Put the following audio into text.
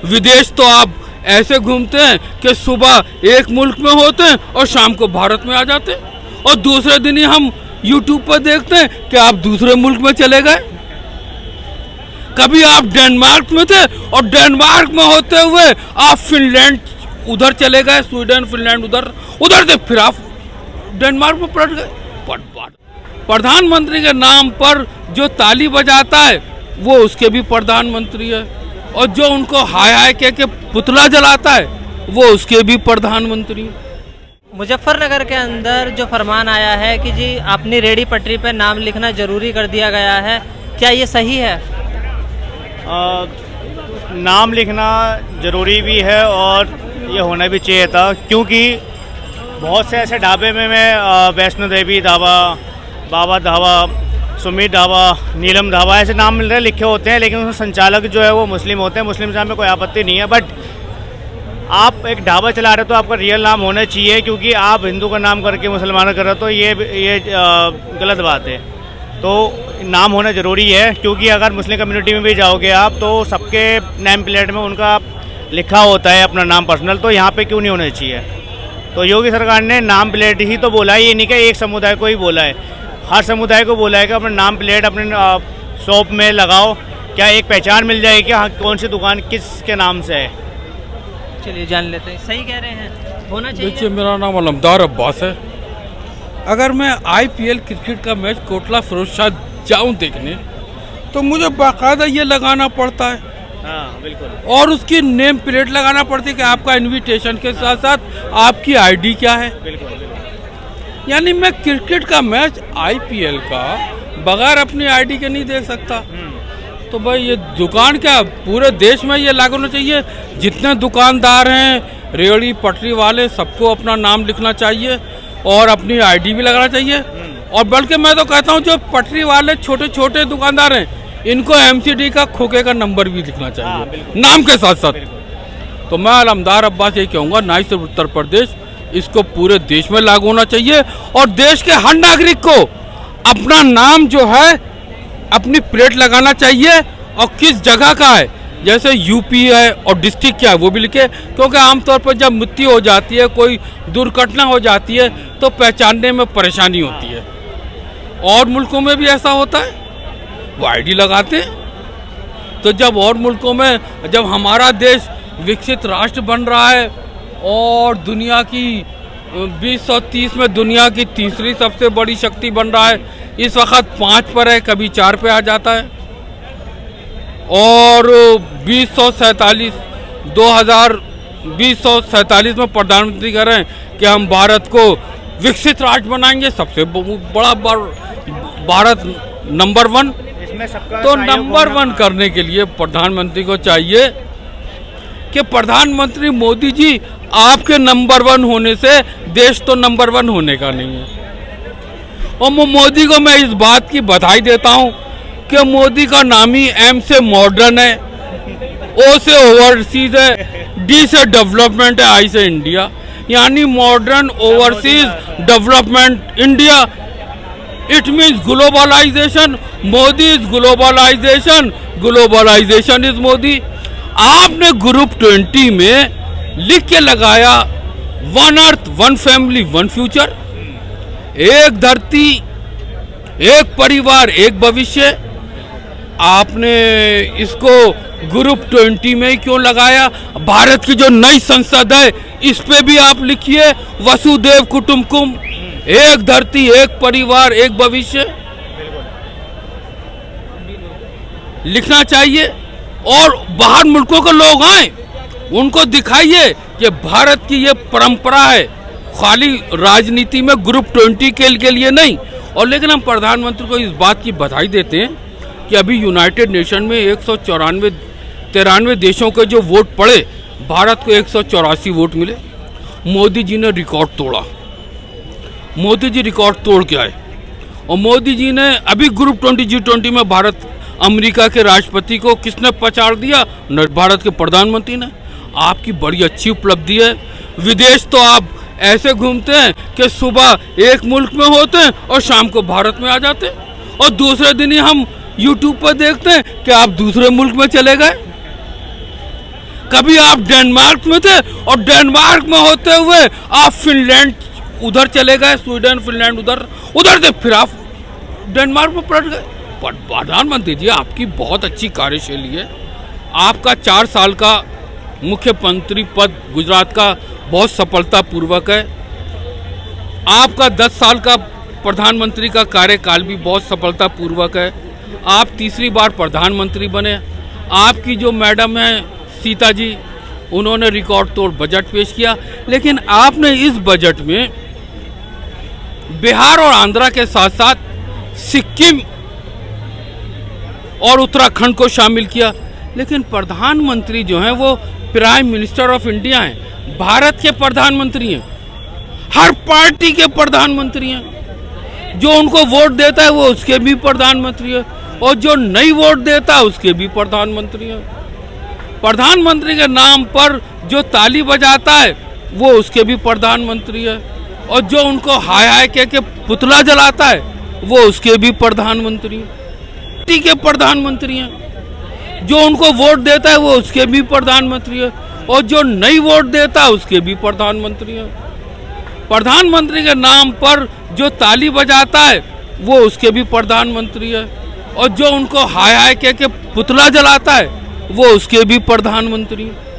विदेश तो आप ऐसे घूमते हैं कि सुबह एक मुल्क में होते हैं और शाम को भारत में आ जाते हैं, और दूसरे दिन ही हम यूट्यूब पर देखते हैं कि आप दूसरे मुल्क में चले गए। कभी आप डेनमार्क में थे और डेनमार्क में होते हुए आप फिनलैंड उधर चले गए, स्वीडन फिनलैंड उधर से फिर आप डेनमार्क में पलट गए। प्रधानमंत्री के नाम पर जो ताली बजाता है वो उसके भी प्रधानमंत्री है, और जो उनको हाय हाय के पुतला जलाता है वो उसके भी प्रधानमंत्री है। मुजफ्फरनगर के अंदर जो फरमान आया है कि जी अपनी रेहड़ी पटरी पर नाम लिखना जरूरी कर दिया गया है, क्या ये सही है? नाम लिखना ज़रूरी भी है और ये होना भी चाहिए था, क्योंकि बहुत से ऐसे ढाबे में मैं वैष्णो देवी ढाबा, बाबा ढाबा, सुमित ढाबा, नीलम ढाबा ऐसे नाम मिल रहे लिखे होते हैं, लेकिन उसमें संचालक जो है वो मुस्लिम होते हैं। मुस्लिम से हमें कोई आपत्ति नहीं है, बट आप एक ढाबा चला रहे हो तो आपका रियल नाम होना चाहिए, क्योंकि आप हिंदू का नाम करके मुसलमान कर रहे हो तो ये गलत बात है। तो नाम होना ज़रूरी है, क्योंकि अगर मुस्लिम कम्युनिटी में भी जाओगे आप तो सबके नेम प्लेट में उनका लिखा होता है अपना नाम पर्सनल, तो यहाँ पे क्यों नहीं होना चाहिए। तो योगी सरकार ने नाम प्लेट ही तो बोला है, ये नहीं कि एक समुदाय को ही बोला है, हर समुदाय को बोला है कि अपना नाम प्लेट अपने शॉप में लगाओ, क्या एक पहचान मिल जाएगी कि हाँ कौन सी दुकान किसके नाम से है। चलिए जान लेते हैं, सही कह रहे हैं, होना चाहिए। देखिए, मेरा नाम अलमदार अब्बास है। अगर मैं IPL क्रिकेट का मैच कोटला फिरोजशाह जाऊं देखने तो मुझे बाकायदा ये लगाना पड़ता है। हाँ बिल्कुल। और उसकी नेम प्लेट लगाना पड़ती है कि आपका इनविटेशन के साथ साथ आपकी ID क्या है। बिल्कुल। यानी मैं क्रिकेट का मैच IPL का बगैर अपनी ID के नहीं देख सकता। तो भाई ये दुकान क्या पूरे देश में ये लागू होना चाहिए। जितने दुकानदार हैं, रेहड़ी पटरी वाले, सबको अपना नाम लिखना चाहिए और अपनी ID भी लगाना चाहिए। और बल्कि मैं तो कहता हूँ जो पटरी वाले छोटे छोटे दुकानदार हैं, इनको MCD का खोखे का नंबर भी लिखना चाहिए नाम के साथ साथ। तो मैं अलमदार अब्बास ये कहूँगा, ना ही सिर्फ उत्तर प्रदेश, इसको पूरे देश में लागू होना चाहिए और देश के हर नागरिक को अपना नाम जो है अपनी प्लेट लगाना चाहिए और किस जगह का है, जैसे UP है और डिस्ट्रिक्ट क्या है वो भी लिखे, क्योंकि आमतौर पर जब मृत्यु हो जाती है, कोई दुर्घटना हो जाती है तो पहचानने में परेशानी होती है। और मुल्कों में भी ऐसा होता है, वो ID लगाते हैं। तो जब और मुल्कों में, जब हमारा देश विकसित राष्ट्र बन रहा है और दुनिया की 2030 में दुनिया की तीसरी सबसे बड़ी शक्ति बन रहा है, इस वक्त 5 पर है, कभी 4 पे आ जाता है, और 2047 में प्रधानमंत्री कह रहे हैं कि हम भारत को विकसित राष्ट्र बनाएंगे, सबसे बड़ा भारत नंबर 1। तो नंबर 1 करने के लिए प्रधानमंत्री को चाहिए कि प्रधानमंत्री मोदी जी, आपके नंबर 1 होने से देश तो नंबर 1 होने का नहीं है। और मोदी को मैं इस बात की बधाई देता हूं कि मोदी का नाम ही M से मॉडर्न है, O से ओवरसीज है, D से डेवलपमेंट है, I से इंडिया, यानी modern overseas development India. It means globalisation. Modi is globalisation, globalisation is Modi. आपने ग्रुप 20 में लिख के लगाया 1 अर्थ 1 फैमिली 1 फ्यूचर, एक धरती, एक परिवार, एक भविष्य। आपने इसको ग्रुप 20 में क्यों लगाया? भारत की जो नई संसद है इस पे भी आप लिखिए वसुदेव कुटुंबकम, एक धरती, एक परिवार, एक भविष्य लिखना चाहिए। और बाहर मुल्कों के लोग आए, उनको दिखाइए कि भारत की ये परंपरा है, खाली राजनीति में ग्रुप 20 के लिए नहीं। और लेकिन हम प्रधानमंत्री को इस बात की बधाई देते हैं कि अभी यूनाइटेड नेशन में 193 देशों के जो वोट पड़े, भारत को 184 वोट मिले। मोदी जी ने रिकॉर्ड तोड़ा। मोदी जी रिकॉर्ड तोड़ के आए और मोदी जी ने अभी ग्रुप 20 G20 में भारत अमेरिका के राष्ट्रपति को किसने पछाड़ दिया? भारत के प्रधानमंत्री ने। आपकी बड़ी अच्छी उपलब्धि है। विदेश तो आप ऐसे घूमते हैं कि सुबह एक मुल्क में होते हैं और शाम को भारत में आ जाते हैं, और दूसरे दिन ही हम यूट्यूब पर देखते हैं कि आप दूसरे मुल्क में चले गए। कभी आप डेनमार्क में थे और डेनमार्क में होते हुए आप फिनलैंड उधर चले गए, स्वीडन फिनलैंड उधर से फिर आप डेनमार्क में पलट गए। प्रधानमंत्री जी, आपकी बहुत अच्छी कार्यशैली है। आपका 4 साल का मुख्यमंत्री पद गुजरात का बहुत सफलतापूर्वक है। आपका 10 साल का प्रधानमंत्री का कार्यकाल भी बहुत सफलतापूर्वक है। आप तीसरी बार प्रधानमंत्री बने। आपकी जो मैडम है सीता जी, उन्होंने रिकॉर्ड तोड़ बजट पेश किया, लेकिन आपने इस बजट में बिहार और आंध्रा के साथ साथ सिक्किम और उत्तराखंड को शामिल किया। लेकिन प्रधानमंत्री जो हैं वो प्राइम मिनिस्टर ऑफ इंडिया हैं, भारत के प्रधानमंत्री हैं, हर पार्टी के प्रधानमंत्री हैं। जो उनको वोट देता है वो उसके भी प्रधानमंत्री है, और जो नहीं वोट देता उसके भी प्रधानमंत्री है। प्रधानमंत्री के नाम पर जो ताली बजाता है वो उसके भी प्रधानमंत्री है, और जो उनको हाय हाय कह के पुतला जलाता है वो उसके भी प्रधानमंत्री हैं, पार्टी के प्रधानमंत्री हैं। जो उनको वोट देता है वो उसके भी प्रधानमंत्री है, और जो नहीं वोट देता उसके भी प्रधानमंत्री हैं। प्रधानमंत्री के नाम पर जो ताली बजाता है वो उसके भी प्रधानमंत्री है, और जो उनको हाय हाय कह के पुतला जलाता है वो उसके भी प्रधानमंत्री हैं।